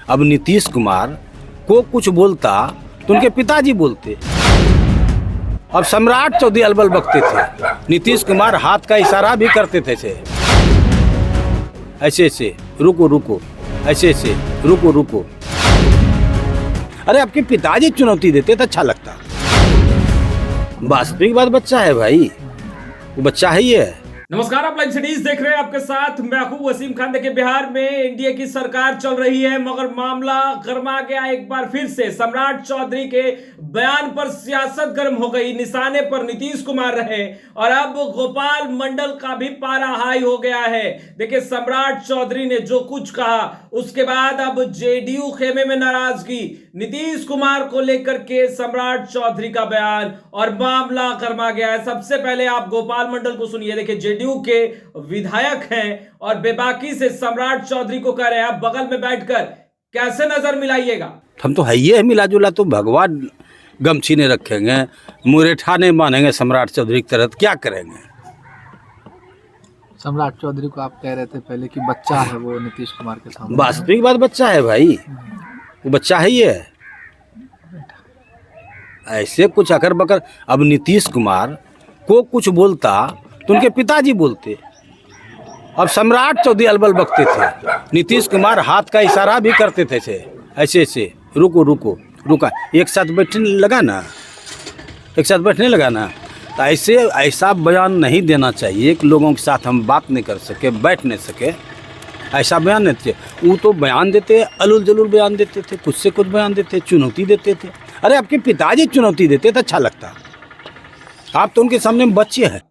अब नीतीश कुमार को कुछ बोलता तो उनके पिताजी बोलते। अब सम्राट चौधरी अलबल बकते थे, नीतीश कुमार हाथ का इशारा भी करते थे ऐसे ऐसे रुको रुको, ऐसे ऐसे रुको रुको। अरे आपके पिताजी चुनौती देते तो अच्छा लगता। वास्तविक बात बच्चा है भाई, वो बच्चा है ही है। नमस्कार, आप लाइव सिटीज देख रहे हैं। आपके साथ मैं हूं वसीम खान। देखिए, बिहार में एनडीए की सरकार चल रही है, मगर मामला गर्मा गया एक बार फिर से। सम्राट चौधरी के बयान पर सियासत गर्म हो गई, निशाने पर नीतीश कुमार रहे और अब गोपाल मंडल का भी पारा हाई हो गया है। देखिए, सम्राट चौधरी ने जो कुछ कहा, उसके बाद अब जेडीयू खेमे में नाराजगी, नीतीश कुमार को लेकर के सम्राट चौधरी का बयान और मामला गर्मा गया है। सबसे पहले आप गोपाल मंडल को सुनिए। देखिए, जेडीयू के विधायक हैं और बेबाकी से सम्राट चौधरी को कह रहे हैं, आप बगल में बैठकर कैसे नजर मिलाइएगा। हम तो है ही है, मिला जुला तो भगवान गमछी ने रखेंगे, मुरेठा ने मानेंगे सम्राट चौधरी की तरह, क्या करेंगे। सम्राट चौधरी को आप कह रहे थे पहले कि बच्चा है वो नीतीश कुमार के सामने। वास्तविक बात बच्चा है भाई, वो बच्चा है ही है। ऐसे कुछ अकर बकर। अब नीतीश कुमार को कुछ बोलता तो उनके पिताजी बोलते। अब सम्राट चौधरी अलबल बकते थे, नीतीश कुमार हाथ का इशारा भी करते थे ऐसे ऐसे रुको रुको रुका। एक साथ बैठने लगा ना, एक साथ बैठने लगा ना, तो ऐसे ऐसा बयान नहीं देना चाहिए कि लोगों के साथ हम बात नहीं कर सके, बैठ नहीं सके। ऐसा बयान नहीं चाहिए। वो तो बयान देते, अलुल जलुल बयान देते थे, कुछ से कुछ बयान देते, चुनौती देते थे। अरे आपके पिताजी चुनौती देते तो अच्छा लगता। आप तो उनके सामने बच्चे हैं।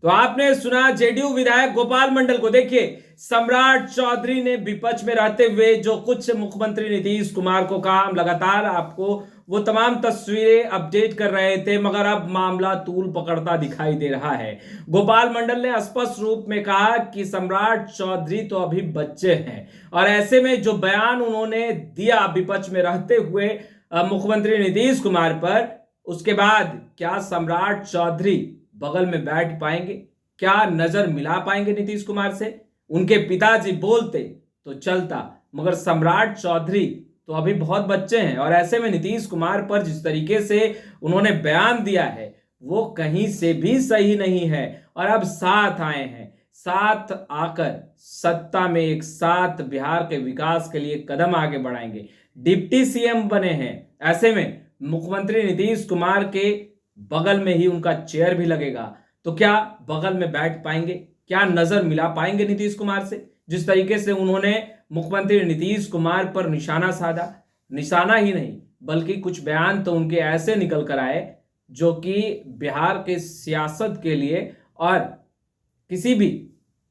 तो आपने सुना जेडीयू विधायक गोपाल मंडल को। देखिए, सम्राट चौधरी ने विपक्ष में रहते हुए जो कुछ मुख्यमंत्री नीतीश कुमार को कहा, हम लगातार आपको वो तमाम तस्वीरें अपडेट कर रहे थे, मगर अब मामला तूल पकड़ता दिखाई दे रहा है। गोपाल मंडल ने स्पष्ट रूप में कहा कि सम्राट चौधरी तो अभी बच्चे हैं और ऐसे में जो बयान उन्होंने दिया विपक्ष में रहते हुए मुख्यमंत्री नीतीश कुमार पर, उसके बाद क्या सम्राट चौधरी बगल में बैठ पाएंगे, क्या नजर मिला पाएंगे नीतीश कुमार से। उनके पिताजी बोलते तो चलता, मगर सम्राट चौधरी तो अभी बहुत बच्चे हैं और ऐसे में नीतीश कुमार पर जिस तरीके से उन्होंने बयान दिया है वो कहीं से भी सही नहीं है। और अब साथ आए हैं, साथ आकर सत्ता में एक साथ बिहार के विकास के लिए कदम आगे बढ़ाएंगे। डिप्टी सीएम बने हैं, ऐसे में मुख्यमंत्री नीतीश कुमार के बगल में ही उनका चेयर भी लगेगा। तो क्या बगल में बैठ पाएंगे, क्या नजर मिला पाएंगे नीतीश कुमार से। जिस तरीके से उन्होंने मुख्यमंत्री नीतीश कुमार पर निशाना साधा, निशाना ही नहीं बल्कि कुछ बयान तो उनके ऐसे निकल कर आए जो कि बिहार के सियासत के लिए और किसी भी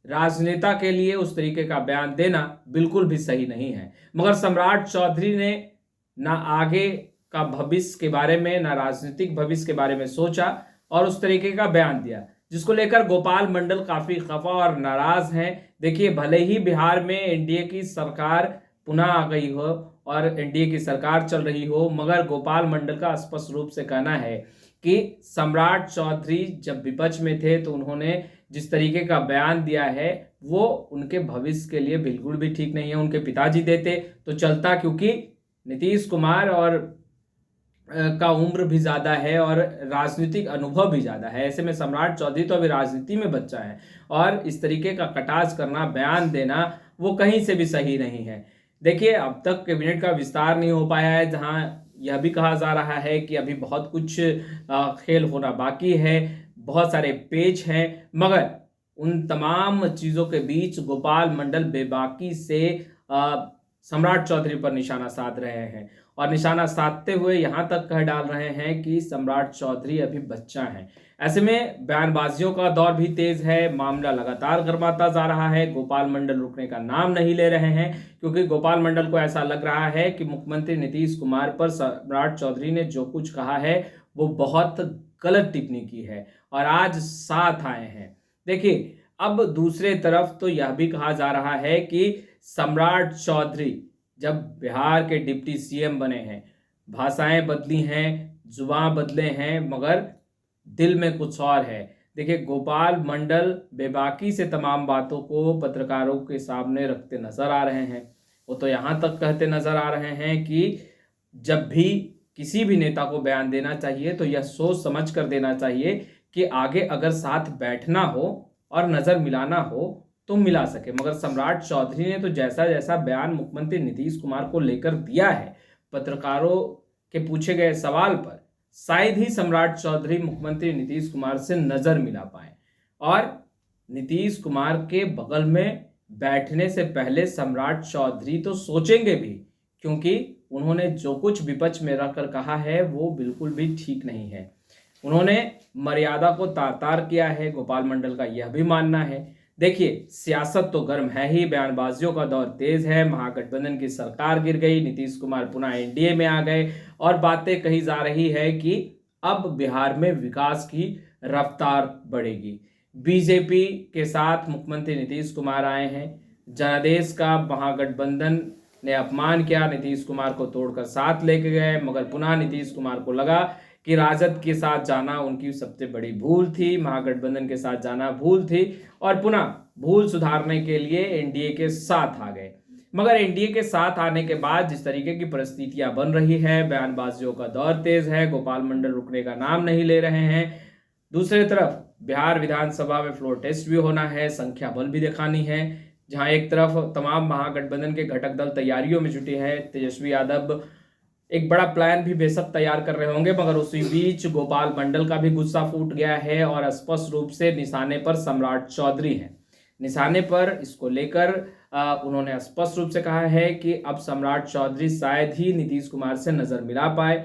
राजनेता के लिए उस तरीके का बयान देना बिल्कुल भी सही नहीं है। मगर सम्राट चौधरी ने ना आगे का भविष्य के बारे में, ना राजनीतिक भविष्य के बारे में सोचा और उस तरीके का बयान दिया, जिसको लेकर गोपाल मंडल काफी खफा और नाराज हैं। देखिए, भले ही बिहार में एनडीए की सरकार पुनः आ गई हो और एनडीए की सरकार चल रही हो, मगर गोपाल मंडल का स्पष्ट रूप से कहना है कि सम्राट चौधरी जब विपक्ष में थे तो उन्होंने जिस तरीके का बयान दिया है वो उनके भविष्य के लिए बिल्कुल भी ठीक नहीं है। उनके पिताजी देते तो चलता, क्योंकि नीतीश कुमार और का उम्र भी ज्यादा है और राजनीतिक अनुभव भी ज्यादा है। ऐसे में सम्राट चौधरी तो अभी राजनीति में बच्चा है और इस तरीके का कटाक्ष करना, बयान देना वो कहीं से भी सही नहीं है। देखिए, अब तक कैबिनेट का विस्तार नहीं हो पाया है, जहां यह भी कहा जा रहा है कि अभी बहुत कुछ खेल होना बाकी है, बहुत सारे पेच हैं, मगर उन तमाम चीजों के बीच गोपाल मंडल बेबाकी से सम्राट चौधरी पर निशाना साध रहे हैं और निशाना साधते हुए यहां तक कह डाल रहे हैं कि सम्राट चौधरी अभी बच्चा है। ऐसे में बयानबाजियों का दौर भी तेज है, मामला लगातार गर्माता जा रहा है। गोपाल मंडल रुकने का नाम नहीं ले रहे हैं, क्योंकि गोपाल मंडल को ऐसा लग रहा है कि मुख्यमंत्री नीतीश कुमार पर सम्राट चौधरी ने जो कुछ कहा है वो बहुत गलत टिप्पणी की है और आज साथ आए हैं। देखिए, अब दूसरे तरफ तो यह भी कहा जा रहा है कि सम्राट चौधरी जब बिहार के डिप्टी सीएम बने हैं, भाषाएं बदली हैं, जुबान बदले हैं, मगर दिल में कुछ और है। देखिए, गोपाल मंडल बेबाकी से तमाम बातों को पत्रकारों के सामने रखते नजर आ रहे हैं। वो तो यहाँ तक कहते नजर आ रहे हैं कि जब भी किसी भी नेता को बयान देना चाहिए तो यह सोच समझ कर देना चाहिए कि आगे अगर साथ बैठना हो और नज़र मिलाना हो तो मिला सके। मगर सम्राट चौधरी ने तो जैसा जैसा बयान मुख्यमंत्री नीतीश कुमार को लेकर दिया है, पत्रकारों के पूछे गए सवाल पर शायद ही सम्राट चौधरी मुख्यमंत्री नीतीश कुमार से नज़र मिला पाए। और नीतीश कुमार के बगल में बैठने से पहले सम्राट चौधरी तो सोचेंगे भी, क्योंकि उन्होंने जो कुछ विपक्ष में रखकर कहा है वो बिल्कुल भी ठीक नहीं है। उन्होंने मर्यादा को तार तार किया है, गोपाल मंडल का यह भी मानना है। देखिए, सियासत तो गर्म है ही, बयानबाजियों का दौर तेज है। महागठबंधन की सरकार गिर गई, नीतीश कुमार पुनः एनडीए में आ गए और बातें कही जा रही है कि अब बिहार में विकास की रफ्तार बढ़ेगी। बीजेपी के साथ मुख्यमंत्री नीतीश कुमार आए हैं। जनादेश का महागठबंधन ने अपमान किया, नीतीश कुमार को तोड़कर साथ लेके गए, मगर पुनः नीतीश कुमार को लगा कि राजद के साथ जाना उनकी सबसे बड़ी भूल थी, महागठबंधन के साथ जाना भूल थी और पुनः भूल सुधारने के लिए एनडीए के साथ आ गए। मगर एनडीए के साथ आने के बाद जिस तरीके की परिस्थितियां बन रही है, बयानबाजियों का दौर तेज है, गोपाल मंडल रुकने का नाम नहीं ले रहे हैं। दूसरी तरफ बिहार विधानसभा में फ्लोर टेस्ट भी होना है, संख्या बल भी दिखानी है, जहां एक तरफ तमाम महागठबंधन के घटक दल तैयारियों में जुटे हैं। तेजस्वी यादव एक बड़ा प्लान भी बेशक तैयार कर रहे होंगे, मगर उसी बीच गोपाल मंडल का भी गुस्सा फूट गया है और स्पष्ट रूप से निशाने पर सम्राट चौधरी है। निशाने पर इसको लेकर उन्होंने स्पष्ट रूप से कहा है कि अब सम्राट चौधरी शायद ही नीतीश कुमार से नजर मिला पाए।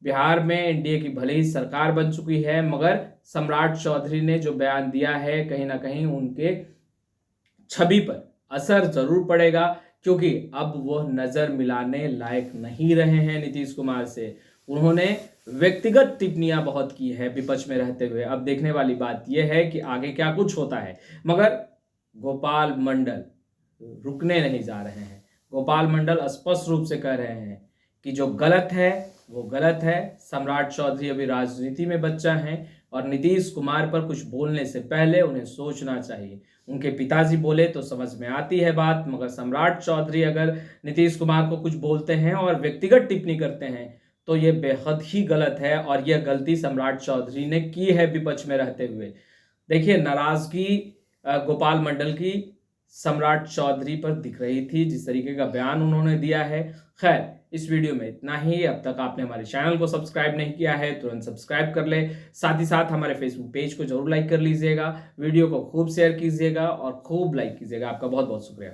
बिहार में एनडीए की भले ही सरकार बन चुकी है, मगर सम्राट चौधरी ने जो बयान दिया है कहीं ना कहीं उनके छवि पर असर जरूर पड़ेगा, क्योंकि अब वो नजर मिलाने लायक नहीं रहे हैं नीतीश कुमार से। उन्होंने व्यक्तिगत टिप्पणियां बहुत की है विपक्ष में रहते हुए। अब देखने वाली बात यह है कि आगे क्या कुछ होता है, मगर गोपाल मंडल रुकने नहीं जा रहे हैं। गोपाल मंडल स्पष्ट रूप से कह रहे हैं कि जो गलत है वो गलत है। सम्राट चौधरी अभी राजनीति में बच्चा हैं और नीतीश कुमार पर कुछ बोलने से पहले उन्हें सोचना चाहिए। उनके पिताजी बोले तो समझ में आती है बात, मगर सम्राट चौधरी अगर नीतीश कुमार को कुछ बोलते हैं और व्यक्तिगत टिप्पणी करते हैं तो ये बेहद ही गलत है और यह गलती सम्राट चौधरी ने की है विपक्ष में रहते हुए। देखिए, नाराजगी गोपाल मंडल की सम्राट चौधरी पर दिख रही थी, जिस तरीके का बयान उन्होंने दिया है। खैर, इस वीडियो में इतना ही। अब तक आपने हमारे चैनल को सब्सक्राइब नहीं किया है तुरंत सब्सक्राइब कर ले। साथ ही साथ हमारे फेसबुक पेज को जरूर लाइक कर लीजिएगा, वीडियो को खूब शेयर कीजिएगा और खूब लाइक कीजिएगा। आपका बहुत बहुत शुक्रिया।